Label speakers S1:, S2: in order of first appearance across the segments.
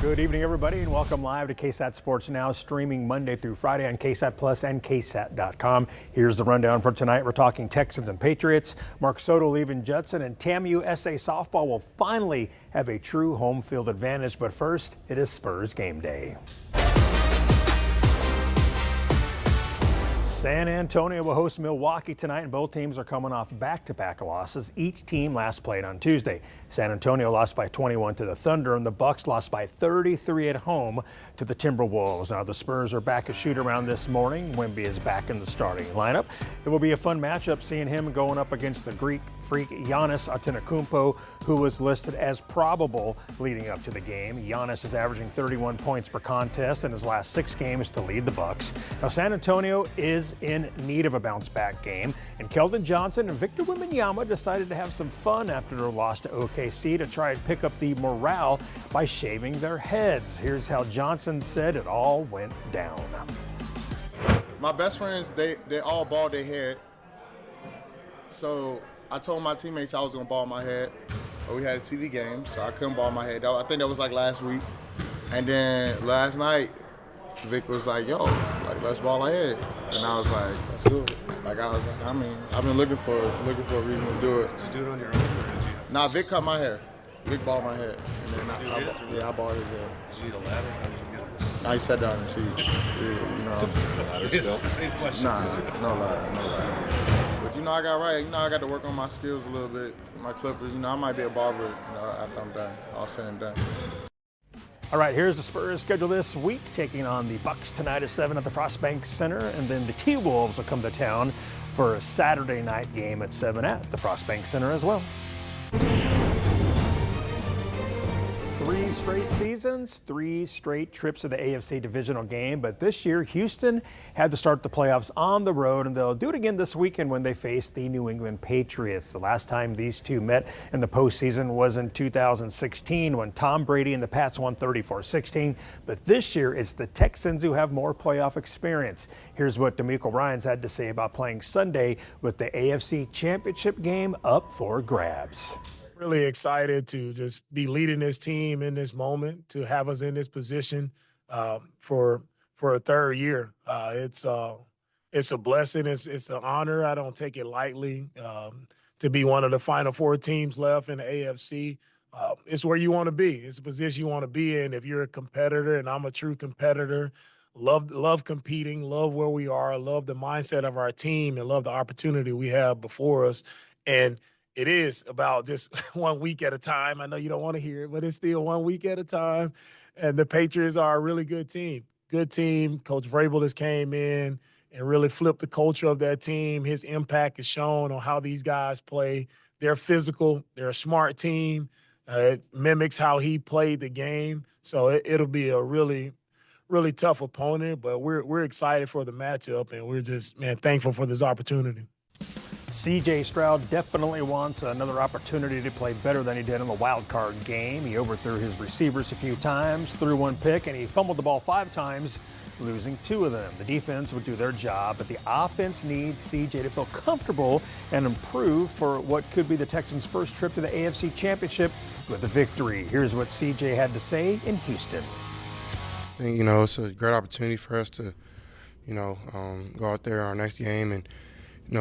S1: Good evening, everybody, and welcome live to KSAT Sports Now, streaming Monday through Friday on KSAT Plus and KSAT.com. Here's the rundown for tonight. We're talking Texans and Patriots. Mark Soto leaving Judson, and TAMU SA softball will finally have a true home field advantage. But first, it is Spurs game day. San Antonio will host Milwaukee tonight, and both teams are coming off back-to-back losses. Each team last played on Tuesday. San Antonio lost by 21 to the Thunder, and the Bucks lost by 33 at home to the Timberwolves. Now the Spurs are back at shoot-around this morning. Wemby is back in the starting lineup. It will be a fun matchup seeing him going up against the Greek freak Giannis Antetokounmpo, who was listed as probable leading up to the game. Giannis is averaging 31 points per contest in his last 6 games to lead the Bucks. Now San Antonio is in need of a bounce-back game, and Keldon Johnson and Victor Wembanyama decided to have some fun after their loss to OKC to try and pick up the morale by shaving their heads. Here's how Johnson said it all went down.
S2: My best friends, they all bald their hair. So I told my teammates I was gonna bald my head, but we had a TV game, so I couldn't bald my head. I think that was like last week. And then last night, Vic was like, yo, like, let's ball our head. And I was like, let's do it. Like, I was like, I mean, I've been looking for a reason to do it.
S3: Did you do it on your own, or did you?
S2: Nah, Vic cut my hair. Vic balled my head. And then I balled his head.
S3: Did you need a ladder? How did you get it?
S2: Nah, he sat down and see. Yeah, you know.
S3: It's the same question.
S2: Nah, no ladder. But I got right. I got to work on my skills a little bit. My clippers, I might be a barber, after I'm done. All said and done.
S1: All right, here's the Spurs schedule this week, taking on the Bucks tonight at 7 at the Frostbank Center, and then the T-Wolves will come to town for a Saturday night game at 7 at the Frostbank Center as well. 3 straight seasons, 3 straight trips to the AFC divisional game, but this year Houston had to start the playoffs on the road, and they'll do it again this weekend when they face the New England Patriots. The last time these two met in the postseason was in 2016 when Tom Brady and the Pats won 34-16, but this year it's the Texans who have more playoff experience. Here's what DeMeco Ryans had to say about playing Sunday with the AFC Championship game up for grabs.
S4: Really excited to just be leading this team in this moment, to have us in this position for a third year. It's a blessing. It's an honor. I don't take it lightly to be one of the final 4 teams left in the AFC. It's where you want to be. It's a position you want to be in if you're a competitor, and I'm a true competitor. Love competing, love where we are, love the mindset of our team, and love the opportunity we have before us. And it is about just 1 week at a time. I know you don't want to hear it, but it's still 1 week at a time. And the Patriots are a really good team. Good team. Coach Vrabel just came in and really flipped the culture of that team. His impact is shown on how these guys play. They're physical. They're a smart team. It mimics how he played the game. So it'll be a really, really tough opponent, but we're excited for the matchup, and we're just, thankful for this opportunity.
S1: C.J. Stroud definitely wants another opportunity to play better than he did in the wild card game. He overthrew his receivers a few times, threw 1 pick, and he fumbled the ball 5 times, losing 2 of them. The defense would do their job, but the offense needs C.J. to feel comfortable and improve for what could be the Texans' first trip to the AFC Championship with a victory. Here's what C.J. had to say in Houston.
S5: I think, it's a great opportunity for us to, go out there our next game and,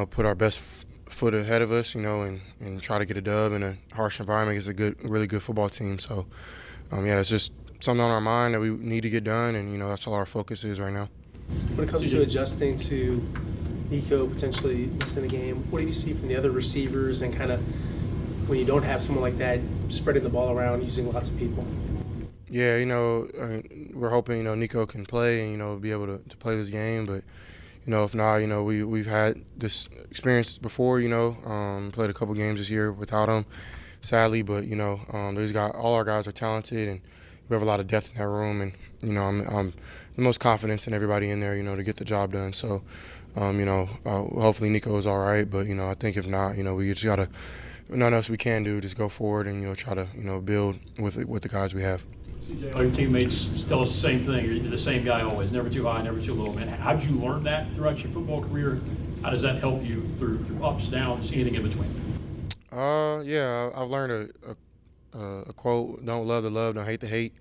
S5: put our best foot ahead of us, and try to get a dub in a harsh environment against a really good football team. So, it's just something on our mind that we need to get done, and, that's all our focus is right now.
S6: When it comes to adjusting to Nico potentially missing a game, what do you see from the other receivers and kind of when you don't have someone like that spreading the ball around, using lots of people?
S5: Yeah, we're hoping, Nico can play and, be able to play this game, but if not, we've had this experience before, played a couple games this year without him, sadly, but, all our guys are talented, and we have a lot of depth in that room, and, I'm the most confident in everybody in there, to get the job done. So, hopefully Nico is all right, but, I think if not, we just got to, nothing else we can do, just go forward and, try to, build with the guys we have.
S7: CJ, all your teammates tell us the same thing. You're the same guy always, never too high, never too low. Man, how did you learn that throughout your football career? How does that help you through ups, downs, anything in between?
S5: Yeah, I've learned a quote: "Don't love the love, don't hate the hate."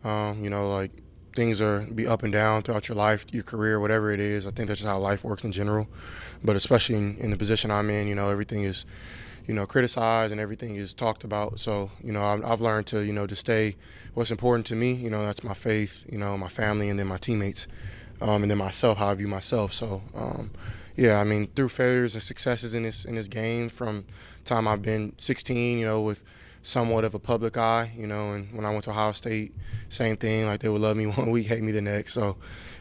S5: You know, like things be up and down throughout your life, your career, whatever it is. I think that's just how life works in general. But especially in the position I'm in, you know, everything is, you know, criticized and everything is talked about. So, you know, I've learned to, you know, to stay what's important to me. You know, that's my faith, you know, my family, and then my teammates, and then myself, how I view myself. So, yeah, I mean, through failures and successes in this game, from time I've been 16, you know, with somewhat of a public eye, you know, and when I went to Ohio State, same thing. Like, they would love me one week, hate me the next. So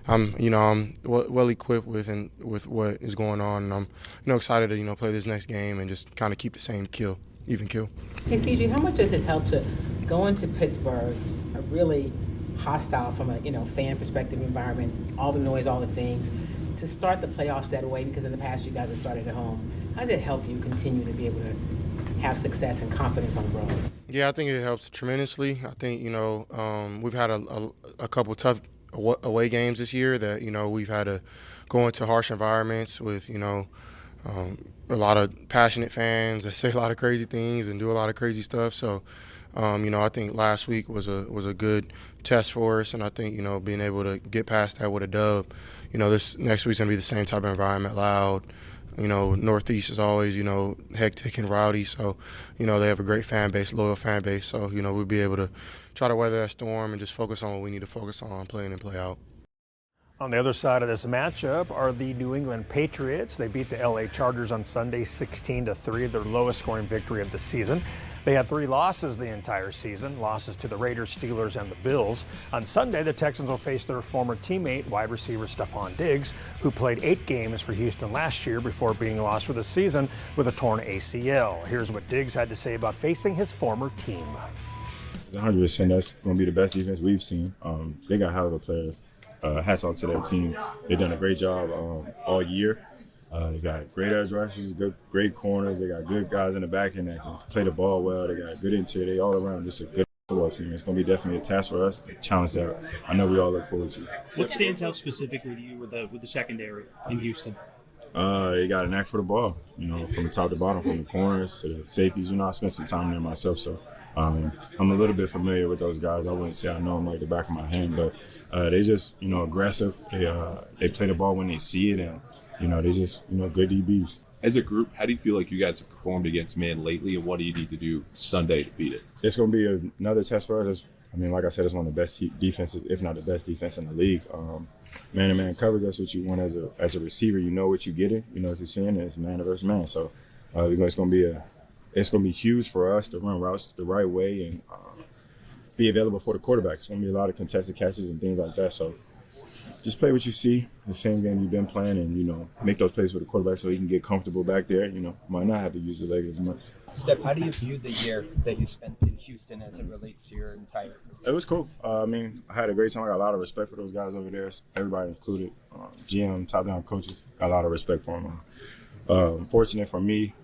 S5: I'm well equipped with what is going on, and I'm, you know, excited to, you know, play this next game and just kind of keep the same even kill.
S8: Hey, CJ, how much does it help to go into Pittsburgh, a really hostile from a, you know, fan perspective environment, all the noise, all the things, to start the playoffs that way, because in the past you guys have started at home? How does it help you continue to be able to have success and confidence on the road?
S5: Yeah, I think it helps tremendously. I think, you know, we've had a couple tough away games this year that, you know, we've had to go into harsh environments with, you know, a lot of passionate fans that say a lot of crazy things and do a lot of crazy stuff. So, you know, I think last week was a good test for us, and I think, you know, being able to get past that with a dub, you know, this next week's gonna be the same type of environment, loud. You know, Northeast is always, you know, hectic and rowdy. So, you know, they have a great fan base, loyal fan base. So, you know, we'll be able to try to weather that storm and just focus on what we need to focus on, play in and play out.
S1: On the other side of this matchup are the New England Patriots. They beat the LA Chargers on Sunday 16-3, their lowest scoring victory of the season. They had 3 losses the entire season, losses to the Raiders, Steelers, and the Bills. On Sunday, the Texans will face their former teammate, wide receiver Stephon Diggs, who played 8 games for Houston last year before being lost for the season with a torn ACL. Here's what Diggs had to say about facing his former team.
S9: 100%, that's going to be the best defense we've seen. They got hell of a players. Hats off to their team. They've done a great job all year. They got great edge rushers, great corners. They got good guys in the back end that can play the ball well. They got good interior. They all around just a good football team. It's going to be definitely a task for us, a challenge that I know we all look forward to.
S10: What stands out specifically to you with the secondary in Houston?
S9: They got a knack for the ball, you know, from the top to bottom, from the corners to the safeties. You know, I spent some time there myself, so I'm a little bit familiar with those guys. I wouldn't say I know them like the back of my hand, but they just, you know, aggressive. They play the ball when they see it, and, you know, they just, you know, good DBs.
S11: As a group, how do you feel like you guys have performed against man lately, and what do you need to do Sunday to beat it?
S9: It's going to be another test for us. Like I said, it's one of the best defenses, if not the best defense in the league. Man-to-man coverage, that's what you want as a receiver. You know what you're getting. You know what you're seeing. It's man versus man. So it's going to be huge for us to run routes the right way and be available for the quarterback. It's going to be a lot of contested catches and things like that. So just play what you see, the same game you've been playing, and, you know, make those plays for the quarterback so he can get comfortable back there. You know, might not have to use the leg as much.
S12: Steph, how do you view the year that you spent in Houston as it relates to your entire career?
S9: It was cool. I had a great time. I got a lot of respect for those guys over there, everybody included. GM, top-down coaches, got a lot of respect for them. Fortunate for me,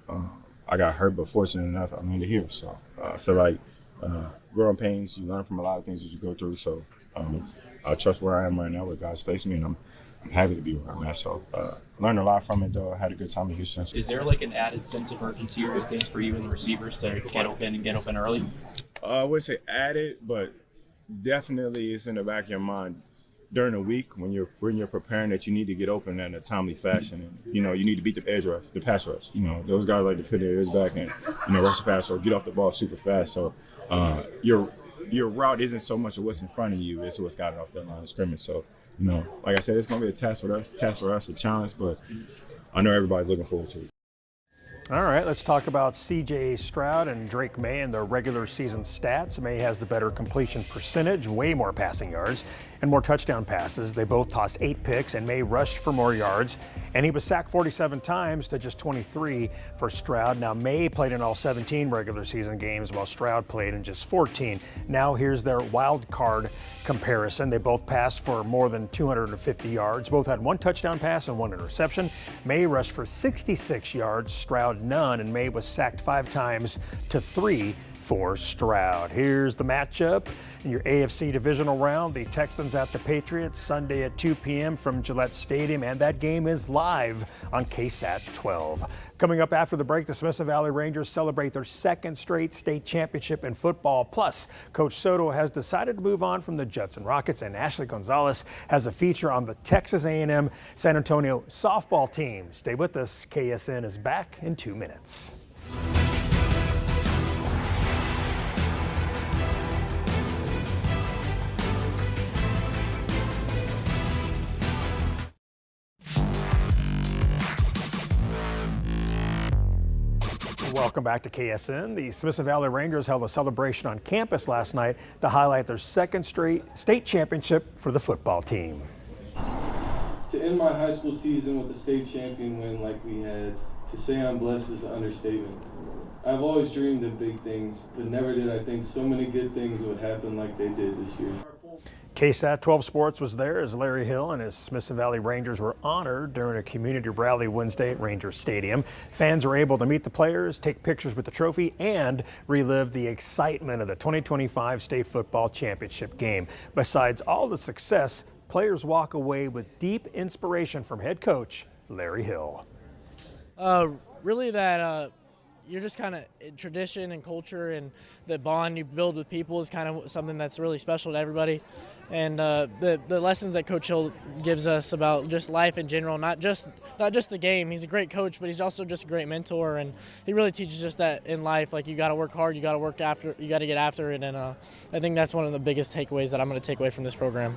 S9: I got hurt, but fortunate enough, I landed here. So I feel like growing pains, you learn from a lot of things that you go through. So I trust where I am right now, where God's placed me, and I'm happy to be where I'm at. So learned a lot from it, though. I had a good time in Houston.
S10: Is there like an added sense of urgency or anything for you and the receivers to get open early?
S9: I would say added, but definitely it's in the back of your mind during the week when you're preparing that you need to get open in a timely fashion, and, you know, you need to beat the edge rush, the pass rush. You know, those guys like to put their ears back and, you know, rush the pass or get off the ball super fast. So your route isn't so much of what's in front of you, it's what's got it off that line of scrimmage. So, you know, like I said, it's going to be a test for us, a challenge, but I know everybody's looking forward to it.
S1: All right, let's talk about C.J. Stroud and Drake May and their regular season stats. May has the better completion percentage, way more passing yards, and more touchdown passes. They both tossed 8 picks, and May rushed for more yards, and he was sacked 47 times to just 23 for Stroud. Now, May played in all 17 regular season games, while Stroud played in just 14. Now, here's their wild card comparison. They both passed for more than 250 yards. Both had 1 touchdown pass and 1 interception. May rushed for 66 yards, Stroud none, and May was sacked 5 times to 3 for Stroud. Here's the matchup in your AFC divisional round. The Texans at the Patriots Sunday at 2 p.m. from Gillette Stadium, and that game is live on KSAT 12. Coming up after the break, the Smithson Valley Rangers celebrate their second straight state championship in football. Plus, Coach Soto has decided to move on from the Judson Rockets, and Ashley Gonzalez has a feature on the Texas A&M San Antonio softball team. Stay with us. KSN is back in 2 minutes. Welcome back to KSN. The Smithson Valley Rangers held a celebration on campus last night to highlight their second straight state championship for the football team.
S13: To end my high school season with a state champion win like we had, to say I'm blessed is an understatement. I've always dreamed of big things, but never did I think so many good things would happen like they did this year.
S1: KSAT 12 Sports was there as Larry Hill and his Smithson Valley Rangers were honored during a community rally Wednesday at Ranger Stadium. Fans were able to meet the players, take pictures with the trophy, and relive the excitement of the 2025 State Football Championship game. Besides all the success, players walk away with deep inspiration from head coach Larry Hill.
S14: Really that you're just kind of tradition and culture and the bond you build with people is kind of something that's really special to everybody. And the lessons that Coach Hill gives us about just life in general, not just the game. He's a great coach, but he's also just a great mentor, and he really teaches us that in life, like you got to work hard, you got to work after, you got to get after it. And I think that's one of the biggest takeaways that I'm going to take away from this program.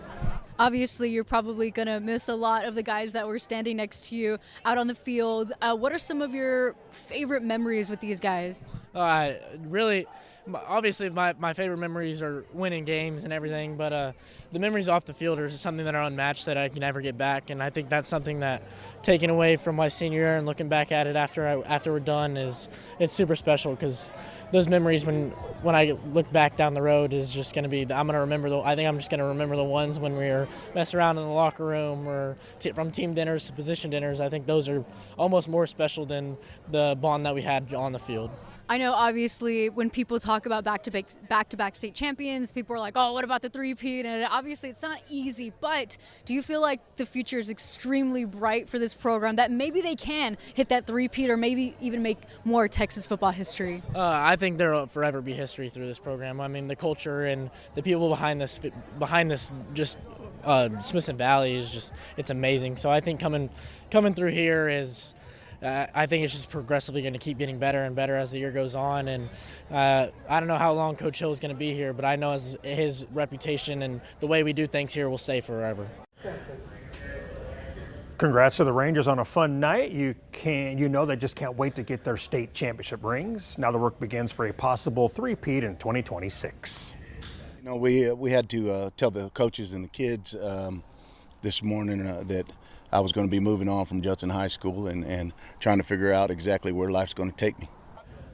S15: Obviously, you're probably going to miss a lot of the guys that were standing next to you out on the field. What are some of your favorite memories with these guys?
S14: Really, obviously, my favorite memories are winning games and everything, but the memories off the field are something that are unmatched that I can never get back, and I think that's something that, taken away from my senior year and looking back at it after we're done, it's super special because those memories when I look back down the road is just going to be, I think I'm just going to remember the ones when we were messing around in the locker room or from team dinners to position dinners. I think those are almost more special than the bond that we had on the field.
S15: I know, obviously, when people talk about back-to-back state champions, people are like, oh, what about the three-peat? And obviously, it's not easy, but do you feel like the future is extremely bright for this program, that maybe they can hit that three-peat or maybe even make more Texas football history?
S14: I think there will forever be history through this program. I mean, the culture and the people behind this just Smithson Valley is just, it's amazing. So I think coming through here is, I think it's just progressively going to keep getting better and better as the year goes on. And I don't know how long Coach Hill is going to be here, but I know his reputation and the way we do things here will stay forever.
S1: Congrats to the Rangers on a fun night. You know they just can't wait to get their state championship rings. Now the work begins for a possible three-peat in 2026.
S16: You know, we had to tell the coaches and the kids this morning that I was going to be moving on from Judson High School and trying to figure out exactly where life's going to take me.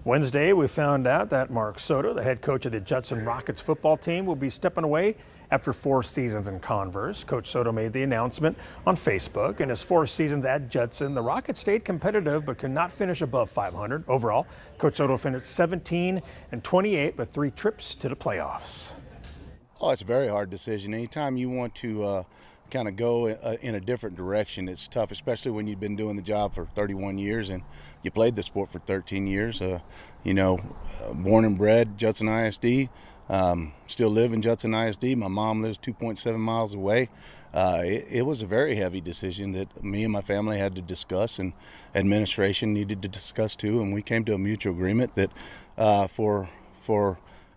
S1: Wednesday, we found out that Mark Soto, the head coach of the Judson Rockets football team, will be stepping away after 4 seasons in Converse. Coach Soto made the announcement on Facebook. In his 4 seasons at Judson, the Rockets stayed competitive but could not finish above 500. Overall, Coach Soto finished 17-28 with 3 trips to the playoffs.
S16: Oh, it's a very hard decision. Anytime you want to kind of go in a different direction, it's tough, especially when you've been doing the job for 31 years and you played the sport for 13 years. Born and bred Judson ISD, still live in Judson ISD. My mom lives 2.7 miles away. It was a very heavy decision that me and my family had to discuss, and administration needed to discuss too, and we came to a mutual agreement that for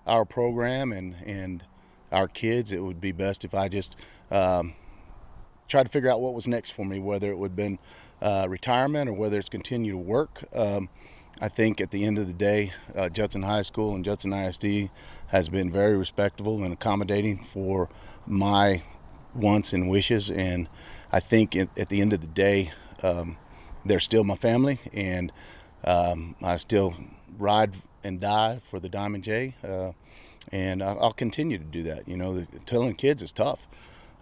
S16: our program and our kids, it would be best if I just try to figure out what was next for me, whether it would have been retirement or whether it's continue to work. I think at the end of the day, Judson High School and Judson ISD has been very respectful and accommodating for my wants and wishes, and I think at the end of the day, they're still my family, and I still ride and die for the Diamond J, and I'll continue to do that. You know, telling kids is tough.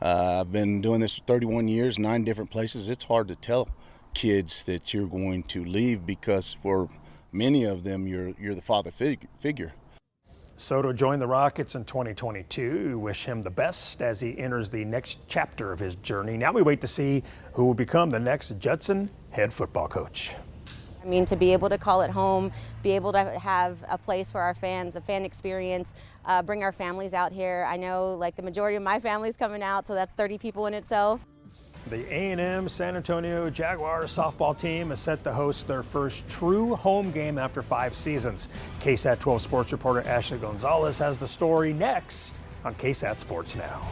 S16: I've been doing this for 31 years, 9 different places. It's hard to tell kids that you're going to leave because for many of them, you're the father figure.
S1: Soto joined the Rockets in 2022. We wish him the best as he enters the next chapter of his journey. Now we wait to see who will become the next Judson head football coach.
S17: I mean, to be able to call it home, be able to have a place for our fans, a fan experience, bring our families out here. I know like the majority of my family's coming out, so that's 30 people in itself.
S1: The A&M San Antonio Jaguars softball team is set to host their first true home game after 5 seasons. KSAT 12 sports reporter Ashley Gonzalez has the story next on KSAT Sports Now.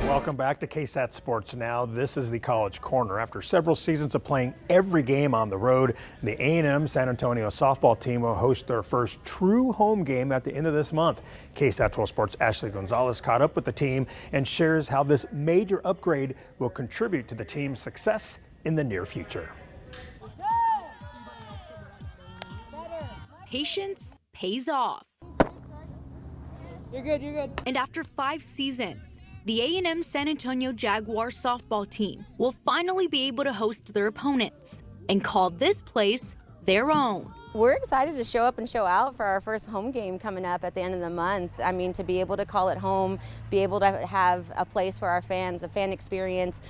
S1: Welcome back to KSAT Sports Now. This is the College Corner. After several seasons of playing every game on the road, the A&M San Antonio softball team will host their first true home game at the end of this month. KSAT 12 Sports' Ashley Gonzalez caught up with the team and shares how this major upgrade will contribute to the team's success in the near future.
S18: Patience pays off.
S19: You're good, you're good.
S18: And after 5 seasons, the A&M San Antonio Jaguars softball team will finally be able to host their opponents and call this place their own.
S17: We're excited to show up and show out for our first home game coming up at the end of the month. I mean, to be able to call it home, be able to have a place for our fans, a fan experience,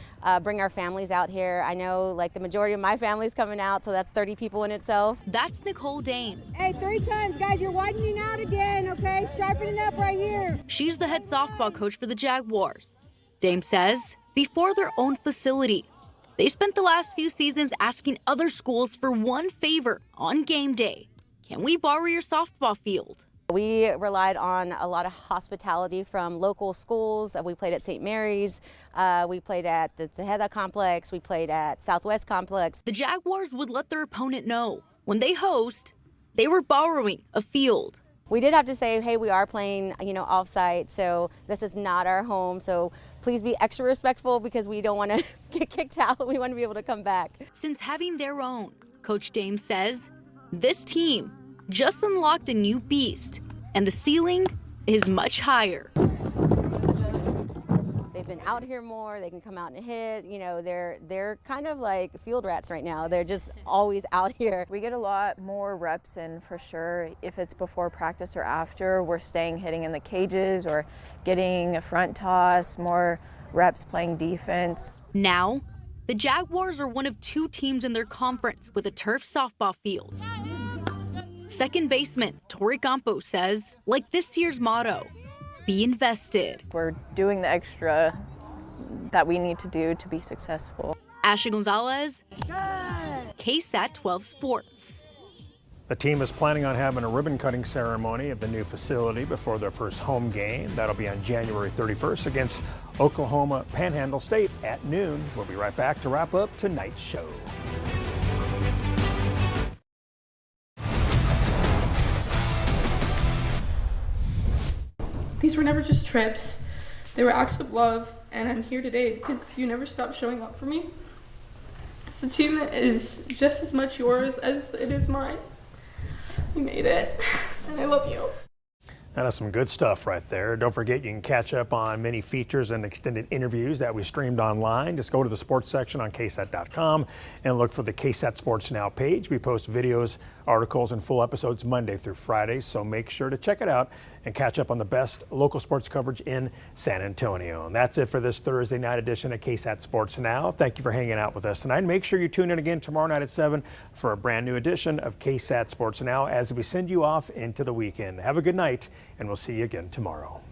S17: bring our families out here. I know like the majority of my family's coming out, so that's 30 people in itself.
S18: That's Nicole Dame.
S19: Hey, 3 times, guys, you're widening out again, okay? Sharpen it up right here.
S18: She's the head softball coach for the Jaguars. Dame says before their own facility, they spent the last few seasons asking other schools for one favor on game day. Can we borrow your softball field?
S17: We relied on a lot of hospitality from local schools. We played at St. Mary's, we played at the Tejeda Complex, we played at Southwest Complex.
S18: The Jaguars would let their opponent know when they host, they were borrowing a field.
S17: We did have to say, hey, we are playing, off-site, so this is not our home, so please be extra respectful because we don't want to get kicked out. We want to be able to come back.
S18: Since having their own, Coach Dame says, this team just unlocked a new beast, and the ceiling is much higher.
S17: They've been out here more, they can come out and hit, they're kind of like field rats right now. They're just always out here.
S20: We get a lot more reps in for sure. If it's before practice or after, we're hitting in the cages or getting a front toss, more reps playing defense.
S18: Now, the Jaguars are one of 2 teams in their conference with a turf softball field. Second baseman Tori Campo says, like this year's motto, be invested.
S20: We're doing the extra that we need to do to be successful.
S18: Ashley Gonzalez, KSAT 12 Sports.
S1: The team is planning on having a ribbon cutting ceremony of the new facility before their first home game. That'll be on January 31st against Oklahoma Panhandle State at noon. We'll be right back to wrap up tonight's show.
S21: These were never just trips. They were acts of love, and I'm here today because you never stopped showing up for me. It's a team that is just as much yours as it is mine. You made it, and I love you.
S1: That is some good stuff right there. Don't forget you can catch up on many features and extended interviews that we streamed online. Just go to the sports section on KSAT.com and look for the KSAT Sports Now page. We post videos, articles, and full episodes Monday through Friday, so make sure to check it out and catch up on the best local sports coverage in San Antonio. And that's it for this Thursday night edition of KSAT Sports Now. Thank you for hanging out with us tonight. Make sure you tune in again tomorrow night at 7 for a brand new edition of KSAT Sports Now as we send you off into the weekend. Have a good night, and we'll see you again tomorrow.